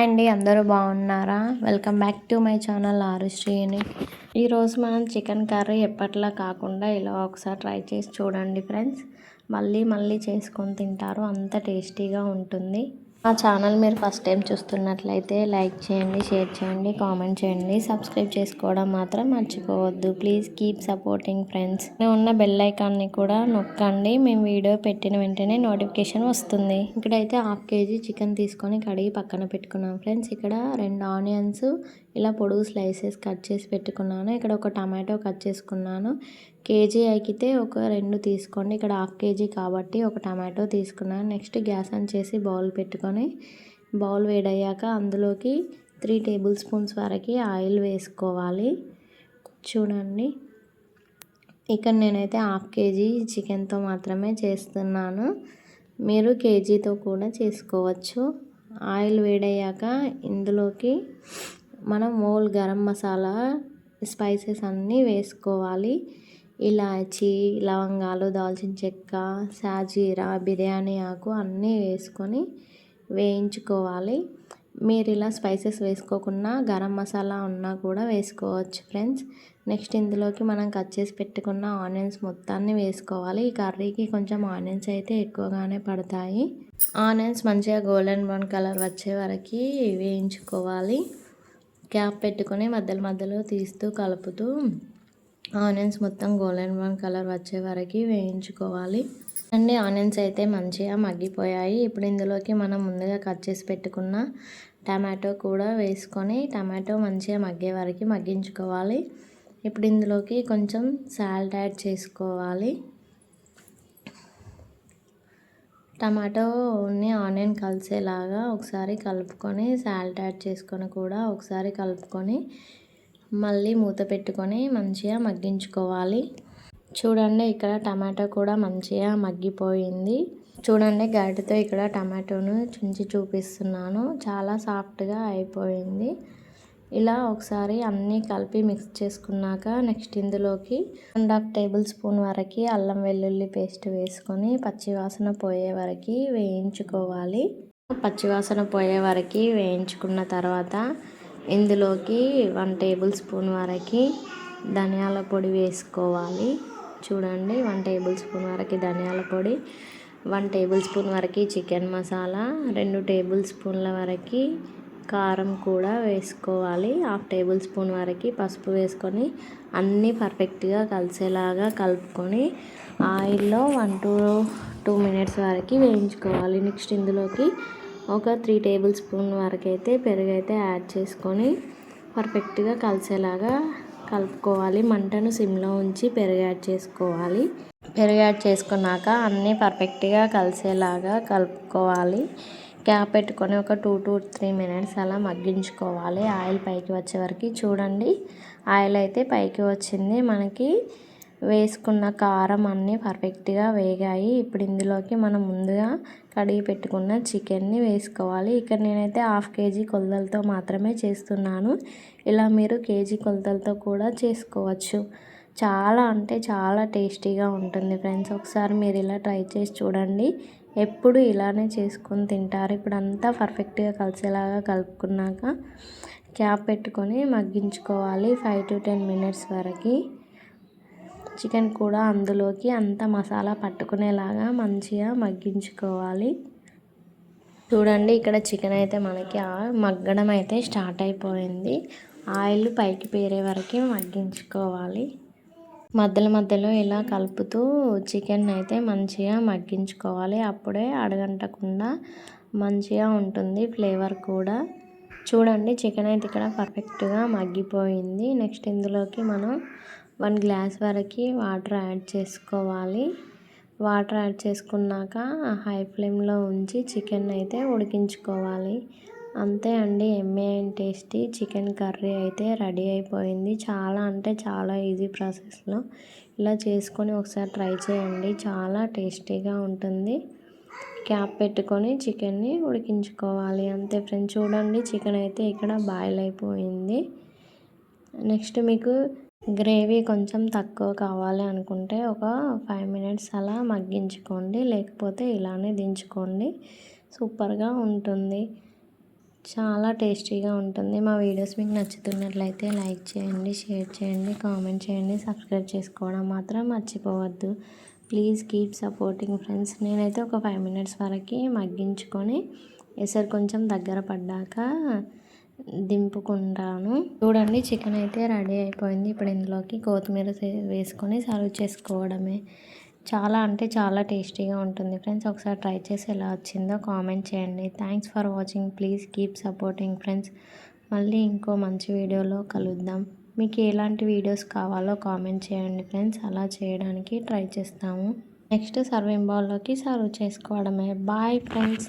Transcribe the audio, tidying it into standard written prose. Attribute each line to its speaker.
Speaker 1: Hi అండి, అందరూ బాగున్నారా? Welcome back to my channel ఆరుశ్రీని. ఈరోజు మనం చికెన్ కర్రీ ఎప్పట్లా కాకుండా ఇలా ఒకసారి ట్రై చేసి చూడండి ఫ్రెండ్స్. మళ్ళీ చేసుకొని తింటారు, అంత టేస్టీగా ఉంటుంది. మా ఛానల్ మీరు ఫస్ట్ టైం చూస్తున్నట్లయితే లైక్ చేయండి, షేర్ చేయండి, కామెంట్ చేయండి. సబ్స్క్రైబ్ చేసుకోవడం మాత్రం మర్చిపోవద్దు. Please keep supporting friends. ఉన్న బెల్ ఐకాన్ని కూడా నొక్కండి. మేము వీడియో పెట్టిన వెంటనే నోటిఫికేషన్ వస్తుంది. ఇక్కడైతే 1/2 kg చికెన్ తీసుకొని కడిగి పక్కన పెట్టుకున్నాం ఫ్రెండ్స్. ఇక్కడ 2 ఆనియన్స్ ఇలా పొడుగు స్లైసెస్ కట్ చేసి పెట్టుకున్నాను. ఇక్కడ ఒక టమాటో కట్ చేసుకున్నాను. కేజీ అయితే ఒక 2 తీసుకోండి. ఇక్కడ 1/2 kg కాబట్టి ఒక టమాటో తీసుకున్నాను. నెక్స్ట్ గ్యాస్ ఆన్ చేసి బౌల్ పెట్టుకొని బౌల్ వేడయ్యాక అందులోకి 3 టేబుల్ స్పూన్స్ వరకు ఆయిల్ వేసుకోవాలి. చూడండి, ఇక్కడ నేనైతే 1/2 kg చికెన్తో మాత్రమే చేస్తున్నాను. మీరు కేజీతో కూడా చేసుకోవచ్చు. ఆయిల్ వేడయ్యాక ఇందులోకి మనం హోల్ గరం మసాలా స్పైసెస్ అన్నీ వేసుకోవాలి. ఇలాచీ, లవంగాలు, దాల్చిన చెక్క, సాజీరా, బిర్యానీ ఆకు అన్నీ వేసుకొని వేయించుకోవాలి. మీరు ఇలా స్పైసెస్ వేసుకోకుండా గరం మసాలా ఉన్నా కూడా వేసుకోవచ్చు ఫ్రెండ్స్. నెక్స్ట్ ఇందులోకి మనం కట్ చేసి పెట్టుకున్న ఆనియన్స్ మొత్తాన్ని వేసుకోవాలి. ఈ కర్రీకి కొంచెం ఆనియన్స్ అయితే ఎక్కువగానే పడతాయి. ఆనియన్స్ మంచిగా గోల్డెన్ బ్రౌన్ కలర్ వచ్చే వరకు వేయించుకోవాలి. క్యాప్ పెట్టుకొని మధ్యలో తీస్తూ కలుపుతూ ఆనియన్స్ మొత్తం గోల్డెన్ బ్రౌన్ కలర్ వచ్చే వరకు వేయించుకోవాలి. అండి, ఆనియన్స్ అయితే మంచిగా మగ్గిపోయాయి. ఇప్పుడు ఇందులోకి మనం ముందుగా కట్ చేసి పెట్టుకున్న టమాటో కూడా వేసుకొని టమాటో మంచిగా మగ్గే వరకు మగ్గించుకోవాలి. ఇప్పుడు ఇందులోకి కొంచెం సాల్ట్ యాడ్ చేసుకోవాలి. టమాటోని ఆనియన్ కలిసేలాగా ఒకసారి కలుపుకొని సాల్ట్ యాడ్ చేసుకొని కూడా ఒకసారి కలుపుకొని మళ్ళీ మూత పెట్టుకొని మంచిగా మగ్గించుకోవాలి. చూడండి, ఇక్కడ టమాటో కూడా మంచిగా మగ్గిపోయింది. చూడండి, గరిటెతో ఇక్కడ టమాటోను చుంచి చూపిస్తున్నాను. చాలా సాఫ్ట్గా అయిపోయింది. ఇలా ఒకసారి అన్నీ కలిపి మిక్స్ చేసుకున్నాక నెక్స్ట్ ఇందులోకి 1/2 టేబుల్ స్పూన్ వరకు అల్లం వెల్లుల్లి పేస్ట్ వేసుకొని పచ్చివాసన పోయే వరకు వేయించుకోవాలి. పచ్చివాసన పోయే వరకు వేయించుకున్న తర్వాత ఇందులోకి 1 టేబుల్ స్పూన్ వరకు ధనియాల పొడి వేసుకోవాలి. చూడండి, 1 టేబుల్ స్పూన్ వరకు ధనియాల పొడి, 1 టేబుల్ స్పూన్ వరకు చికెన్ మసాలా, 2 టేబుల్ స్పూన్ల వరకు కారం కూడా వేసుకోవాలి. 1/2 టేబుల్ స్పూన్ వరకు పసుపు వేసుకొని అన్నీ పర్ఫెక్ట్గా కలిసేలాగా కలుపుకొని ఆయిల్లో 1 to 2 minutes వరకు వేయించుకోవాలి. నెక్స్ట్ ఇందులోకి ఒక 3 టేబుల్ స్పూన్ వరకు అయితే పెరుగు అయితే యాడ్ చేసుకొని పర్ఫెక్ట్గా కలిసేలాగా కలుపుకోవాలి. మంటను సిమ్లో ఉంచి పెరుగు యాడ్ చేసుకోవాలి. పెరుగు యాడ్ చేసుకున్నాక అన్నీ పర్ఫెక్ట్గా కలిసేలాగా కలుపుకోవాలి. క్యాప్ పెట్టుకొని ఒక 2 to 3 minutes అలా మగ్గించుకోవాలి. ఆయిల్ పైకి వచ్చే వరకు. చూడండి, ఆయిల్ అయితే పైకి వచ్చింది. మనకి వేసుకున్న కారం అన్నీ పర్ఫెక్ట్గా వేగాయి. ఇప్పుడు ఇందులోకి మనం ముందుగా కడిగి పెట్టుకున్న చికెన్ని వేసుకోవాలి. ఇక్కడ నేనైతే 1/2 kg కొలతలతో మాత్రమే చేస్తున్నాను. ఇలా మీరు కేజీ కొలతలతో కూడా చేసుకోవచ్చు. చాలా అంటే చాలా టేస్టీగా ఉంటుంది ఫ్రెండ్స్. ఒకసారి మీరు ఇలా ట్రై చేసి చూడండి. ఎప్పుడు ఇలానే చేసుకొని తింటారు. ఇప్పుడు అంతా పర్ఫెక్ట్గా కలిసేలాగా కలుపుకున్నాక క్యాప్ పెట్టుకొని మగ్గించుకోవాలి 5 to 10 minutes వరకు. చికెన్ కూడా అందులోకి అంత మసాలా పట్టుకునేలాగా మంచిగా మగ్గించుకోవాలి. చూడండి, ఇక్కడ చికెన్ అయితే మనకి మగ్గడం అయితే స్టార్ట్ అయిపోయింది. ఆయిల్ పైకి పేరే వరకు మగ్గించుకోవాలి. మధ్యలో ఇలా కలుపుతూ చికెన్ అయితే మంచిగా మగ్గించుకోవాలి. అప్పుడే అడగంటకుండా మంచిగా ఉంటుంది ఫ్లేవర్ కూడా. చూడండి, చికెన్ అయితే ఇక్కడ పర్ఫెక్ట్గా మగ్గిపోయింది. నెక్స్ట్ ఇందులోకి మనం 1 గ్లాస్ వరకు వాటర్ యాడ్ చేసుకోవాలి. వాటర్ యాడ్ చేసుకున్నాక హై ఫ్లేమ్లో ఉంచి చికెన్ అయితే ఉడికించుకోవాలి. అంతే అండి, యమ్మీ అండ్ టేస్టీ చికెన్ కర్రీ అయితే రెడీ అయిపోయింది. చాలా అంటే చాలా ఈజీ ప్రాసెస్లో ఇలా చేసుకొని ఒకసారి ట్రై చేయండి. చాలా టేస్టీగా ఉంటుంది. క్యాప్ పెట్టుకొని చికెన్ని ఉడికించుకోవాలి. అంతే ఫ్రెండ్స్. చూడండి, చికెన్ అయితే ఇక్కడ బాయిల్ అయిపోయింది. నెక్స్ట్ మీకు గ్రేవీ కొంచెం తక్కువ కావాలి అనుకుంటే ఒక 5 minutes అలా మగ్గించుకోండి. లేకపోతే ఇలానే దించుకోండి. సూపర్గా ఉంటుంది. చాలా టేస్టీగా ఉంటుంది. మా వీడియోస్ మీకు నచ్చుతున్నట్లయితే లైక్ చేయండి, షేర్ చేయండి, కామెంట్ చేయండి, సబ్స్క్రైబ్ చేసుకోవడం మాత్రం మర్చిపోవద్దు. Please keep supporting friends. నేనైతే ఒక 5 మినిట్స్ వరకు మగ్గించుకొని ఎసరు కొంచెం దగ్గర పడ్డాక దింపుకుంటాను. చూడండి, చికెన్ అయితే రెడీ అయిపోయింది. ఇప్పుడు ఇందులోకి కొత్తిమీర వేసుకొని సర్వ్ చేసుకోవడమే. చాలా అంటే చాలా టేస్టీగా ఉంటుంది ఫ్రెండ్స్. ఒకసారి ట్రై చేసి ఎలా వచ్చిందో కామెంట్ చేయండి. Thanks for watching. Please keep supporting friends. మళ్ళీ ఇంకో మంచి వీడియోలో కలుద్దాం. మీకు ఎలాంటి వీడియోస్ కావాలో కామెంట్ చేయండి ఫ్రెండ్స్. అలా చేయడానికి ట్రై చేస్తాము. నెక్స్ట్ సర్వింగ్ బౌల్లోకి సర్వ్ చేసుకోవడమే. Bye friends.